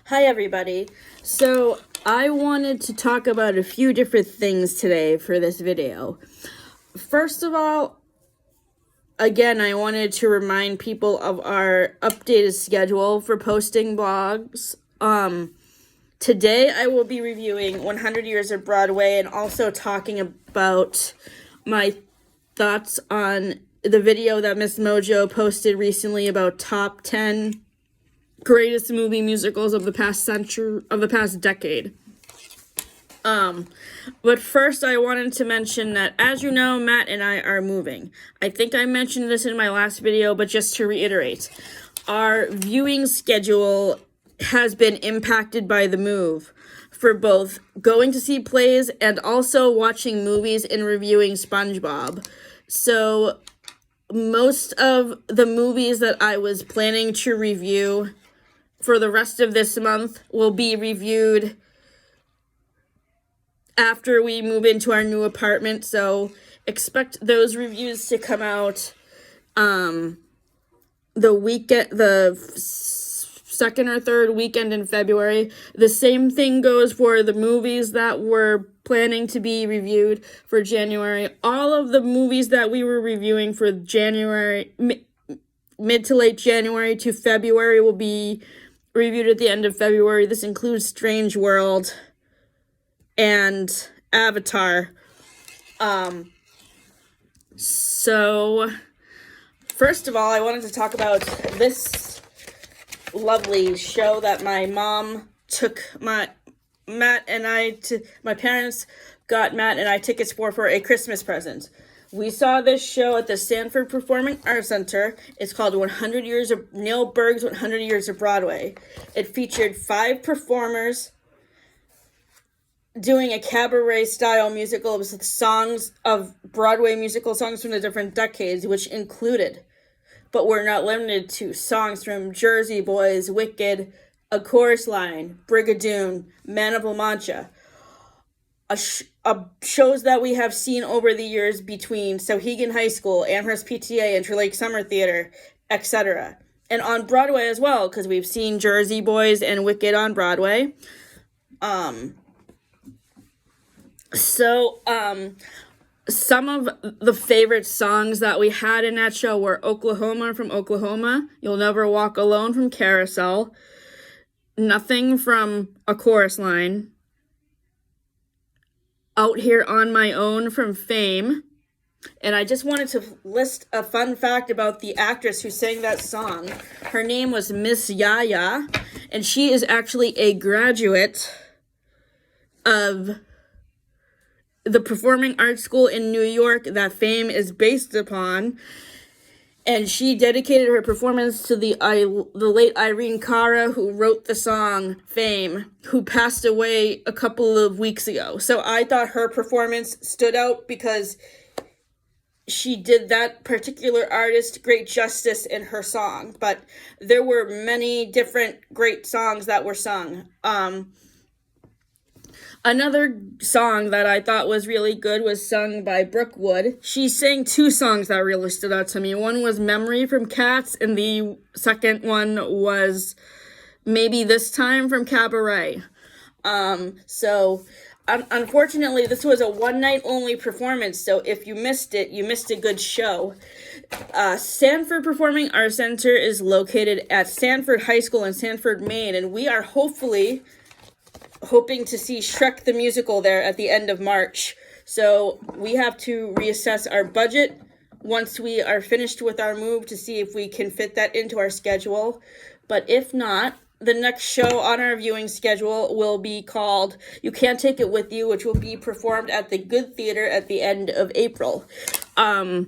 Hi, everybody. So I wanted to talk about a few different things today for this video. First of all, again, I wanted to remind people of our updated schedule for posting blogs. Today I will be reviewing 100 Years of Broadway and also talking about my thoughts on the video that Miss Mojo posted recently about top 10 greatest movie musicals of the past century, of the past decade. But first I wanted to mention that, as you know, Matt and I are moving. I think I mentioned this in my last video, but just to reiterate, our viewing schedule has been impacted by the move for both going to see plays and also watching movies and reviewing SpongeBob. So most of the movies that I was planning to review for the rest of this month will be reviewed after we move into our new apartment. So expect those reviews to come out the second or third weekend in February. The same thing goes for the movies that we're planning to be reviewed for January. All of the movies that we were reviewing for January, mid to late January to February, will be reviewed at the end of February. This includes Strange World and Avatar. So first of all, I wanted to talk about this lovely show that my mom took my parents got Matt and I tickets for a Christmas present. We saw this show at the Sanford Performing Arts Center. It's called Neil Berg's 100 Years of Broadway. It featured 5 performers doing a cabaret-style musical. It was the songs of Broadway musical songs from the different decades, which included, but were not limited to, songs from Jersey Boys, Wicked, A Chorus Line, Brigadoon, Man of La Mancha. Shows that we have seen over the years between Sauhegan High School, Amherst PTA, Interlake Summer Theater, etc. And on Broadway as well, because we've seen Jersey Boys and Wicked on Broadway. Some of the favorite songs that we had in that show were Oklahoma from Oklahoma, You'll Never Walk Alone from Carousel, Nothing from A Chorus Line, Out Here on My Own from Fame. And I just wanted to list a fun fact about the actress who sang that song. Her name was Miss Yaya, and she is actually a graduate of the Performing Arts School in New York that Fame is based upon. And she dedicated her performance to the late Irene Cara, who wrote the song Fame, who passed away a couple of weeks ago. So I thought her performance stood out because she did that particular artist great justice in her song. But there were many different great songs that were sung. Another song that I thought was really good was sung by Brooke Wood. She sang 2 songs that really stood out to me. One was Memory from Cats, and the second one was Maybe This Time from Cabaret. Unfortunately, this was a one-night only performance, so if you missed it, you missed a good show. Sanford Performing Arts Center is located at Sanford High School in Sanford, Maine, and we are hoping to see Shrek the Musical there at the end of March. So we have to reassess our budget once we are finished with our move to see if we can fit that into our schedule. But if not, the next show on our viewing schedule will be called You Can't Take It With You, which will be performed at the Good Theater at the end of April. The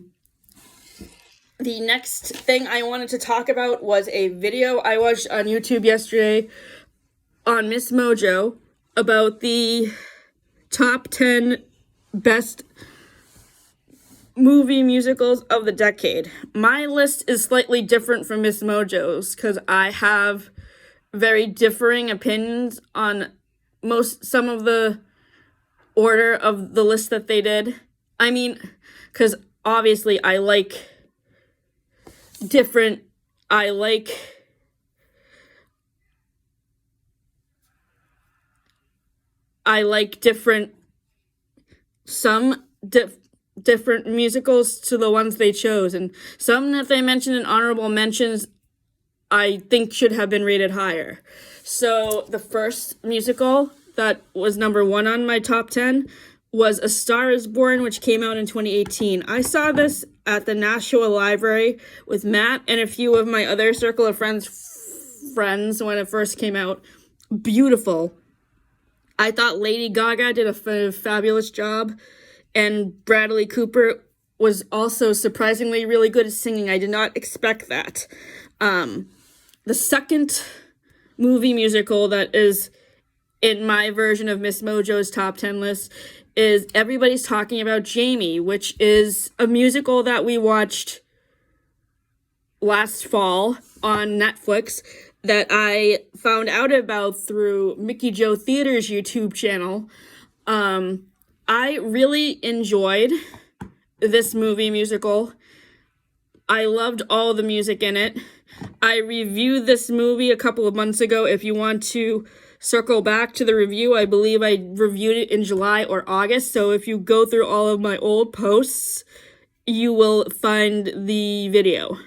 next thing I wanted to talk about was a video I watched on YouTube yesterday on Miss Mojo about the top 10 best movie musicals of the decade. My list is slightly different from Miss Mojo's because I have very differing opinions on some of the order of the list that they did. I mean, because obviously I like I like different musicals to the ones they chose, and some that they mentioned in honorable mentions I think should have been rated higher. So the first musical that was number 1 on my top 10 was A Star is Born, which came out in 2018. I saw this at the Nashua Library with Matt and a few of my other circle of friends when it first came out. Beautiful. I thought Lady Gaga did a fabulous job, and Bradley Cooper was also surprisingly really good at singing. I did not expect that. The second movie musical that is in my version of Miss Mojo's top 10 list is Everybody's Talking About Jamie, which is a musical that we watched last fall on Netflix that I found out about through Mickey Jo Theater's YouTube channel. I really enjoyed this movie musical. I loved all the music in it. I reviewed this movie a couple of months ago. If you want to circle back to the review, I believe I reviewed it in July or August. So if you go through all of my old posts, you will find the video.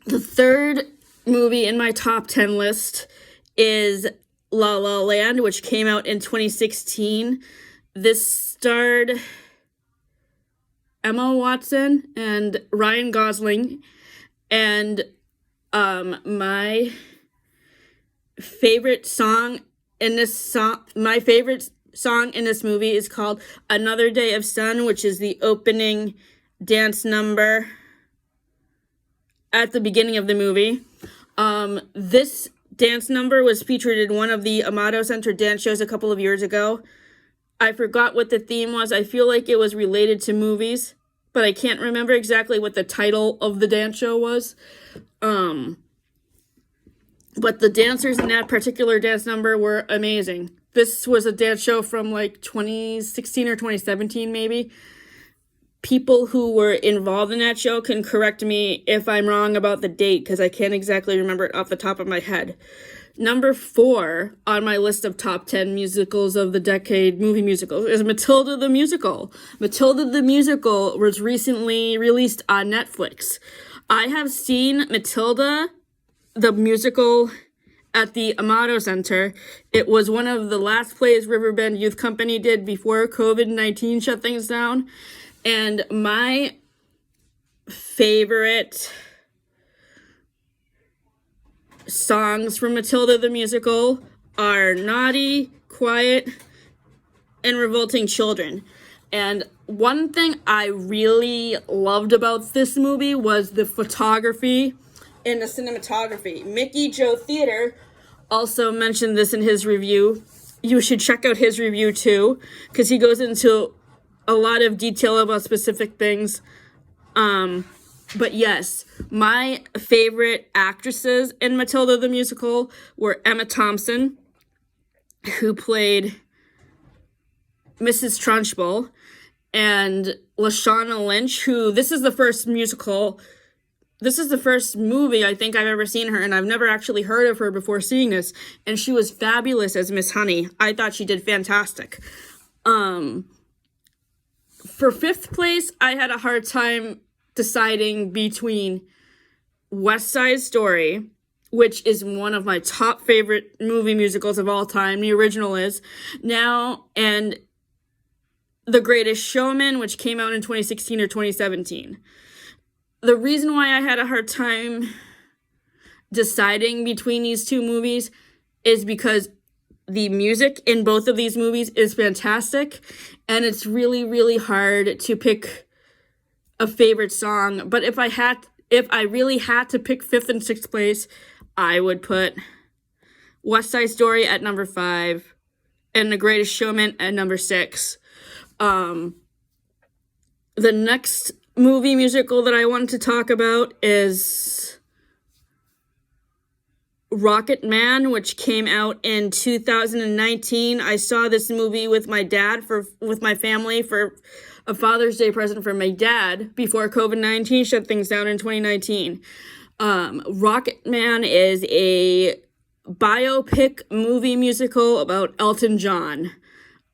The third movie in my top 10 list is La La Land, which came out in 2016. This starred Emma Watson and Ryan Gosling, and my favorite song in this movie is called Another Day of Sun, which is the opening dance number at the beginning of the movie. This dance number was featured in one of the Amato Center dance shows a couple of years ago. I forgot what the theme was. I feel like it was related to movies, but I can't remember exactly what the title of the dance show was. But the dancers in that particular dance number were amazing. This was a dance show from like 2016 or 2017 maybe. People who were involved in that show can correct me if I'm wrong about the date, because I can't exactly remember it off the top of my head. Number 4 on my list of top 10 musicals of the decade, movie musicals, is Matilda the Musical. Matilda the Musical was recently released on Netflix. I have seen Matilda the Musical at the Amato Center. It was one of the last plays Riverbend Youth Company did before COVID-19 shut things down. And my favorite songs from Matilda the Musical are Naughty, Quiet, and Revolting Children. And one thing I really loved about this movie was the photography and the cinematography. Mickey Jo Theater also mentioned this in his review. You should check out his review too, because he goes into a lot of detail about specific things. But yes, my favorite actresses in Matilda the Musical were Emma Thompson, who played Mrs. Trunchbull, and Lashana Lynch, who this is the first movie I think I've ever seen her, and I've never actually heard of her before seeing this, and she was fabulous as Miss Honey. I thought she did fantastic. For 5th place, I had a hard time deciding between West Side Story, which is one of my top favorite movie musicals of all time, the original is, now, and The Greatest Showman, which came out in 2016 or 2017. The reason why I had a hard time deciding between these two movies is because the music in both of these movies is fantastic, and it's really, really hard to pick a favorite song. But if I really had to pick 5th and 6th place, I would put West Side Story at number 5 and The Greatest Showman at number 6. The next movie musical that I wanted to talk about is Rocket Man, which came out in 2019. I saw this movie with my dad with my family for a Father's Day present for my dad before COVID-19 shut things down in 2019. Rocket Man is a biopic movie musical about Elton John.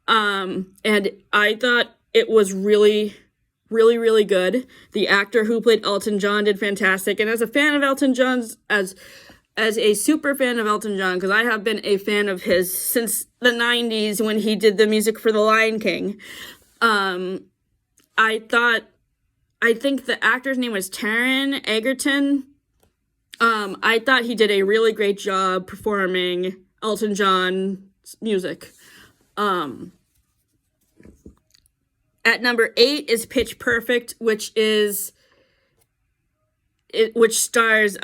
And I thought it was really, really, really good. The actor who played Elton John did fantastic. And as a fan of Elton John's, as a super fan of Elton John, because I have been a fan of his since the 90s when he did the music for The Lion King, I think the actor's name was Taron Egerton. I thought he did a really great job performing Elton John's music. At number 8 is Pitch Perfect, which stars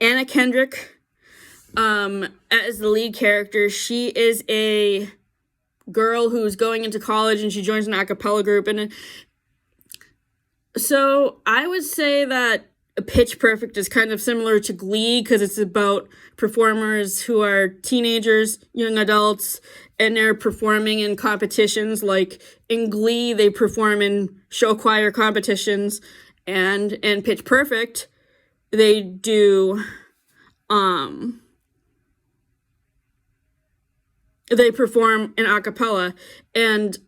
Anna Kendrick as the lead character. She is a girl who's going into college and she joins an a cappella group. And so I would say that Pitch Perfect is kind of similar to Glee because it's about performers who are teenagers, young adults, and they're performing in competitions. Like in Glee, they perform in show choir competitions, and in Pitch Perfect, they do, they perform in a cappella. And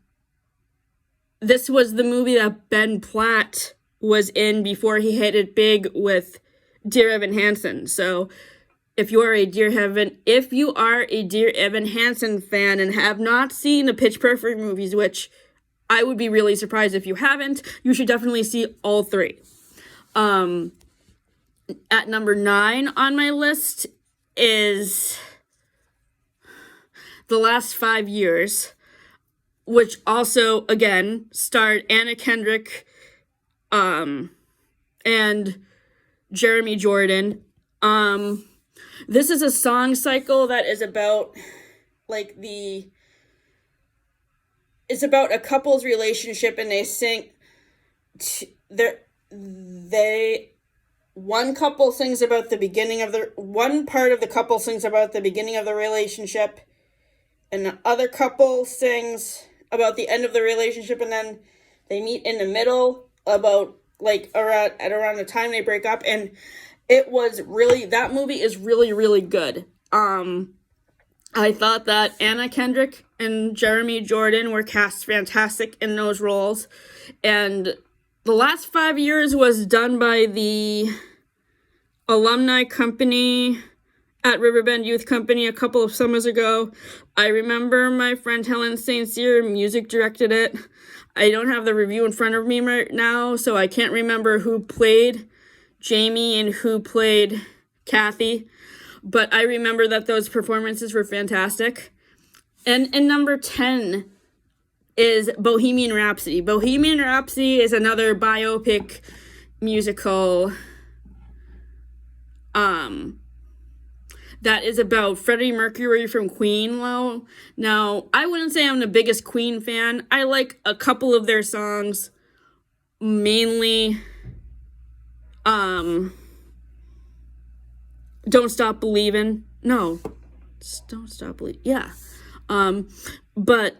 this was the movie that Ben Platt was in before he hit it big with Dear Evan Hansen. So if you are a Dear Evan Hansen fan and have not seen the Pitch Perfect movies, which I would be really surprised if you haven't, you should definitely see all 3. At number 9 on my list is The Last 5 Years, which also, again, starred Anna Kendrick, and Jeremy Jordan. This is a song cycle that is about, it's about a couple's relationship, and they sing, one couple sings about the beginning of one part of the couple sings about the beginning of the relationship, and the other couple sings about the end of the relationship, and then they meet in the middle about around the time they break up. And that movie is really, really good. I thought that Anna Kendrick and Jeremy Jordan were cast fantastic in those roles. And The Last 5 Years was done by the alumni company at Riverbend Youth Company a couple of summers ago. I remember my friend Helen St. Cyr music directed it. I don't have the review in front of me right now, so I can't remember who played Jamie and who played Kathy, but I remember that those performances were fantastic. And number 10 is Bohemian Rhapsody. Bohemian Rhapsody is another biopic musical that is about Freddie Mercury from Queen. Now, I wouldn't say I'm the biggest Queen fan. I like a couple of their songs, mainly Don't Stop Believin'. No, Don't Stop Believin'. Yeah. But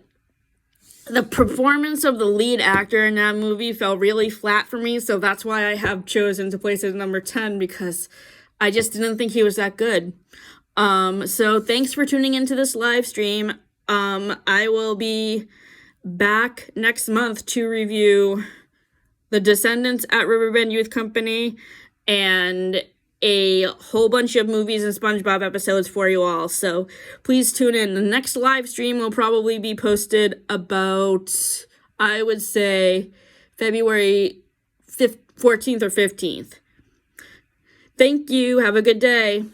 the performance of the lead actor in that movie fell really flat for me, so that's why I have chosen to place it at number 10, because I just didn't think he was that good. So thanks for tuning into this live stream. I will be back next month to review The Descendants at Riverbend Youth Company and a whole bunch of movies and SpongeBob episodes for you all. So please tune in. The next live stream will probably be posted about, I would say, February 14th or 15th. Thank you. Have a good day.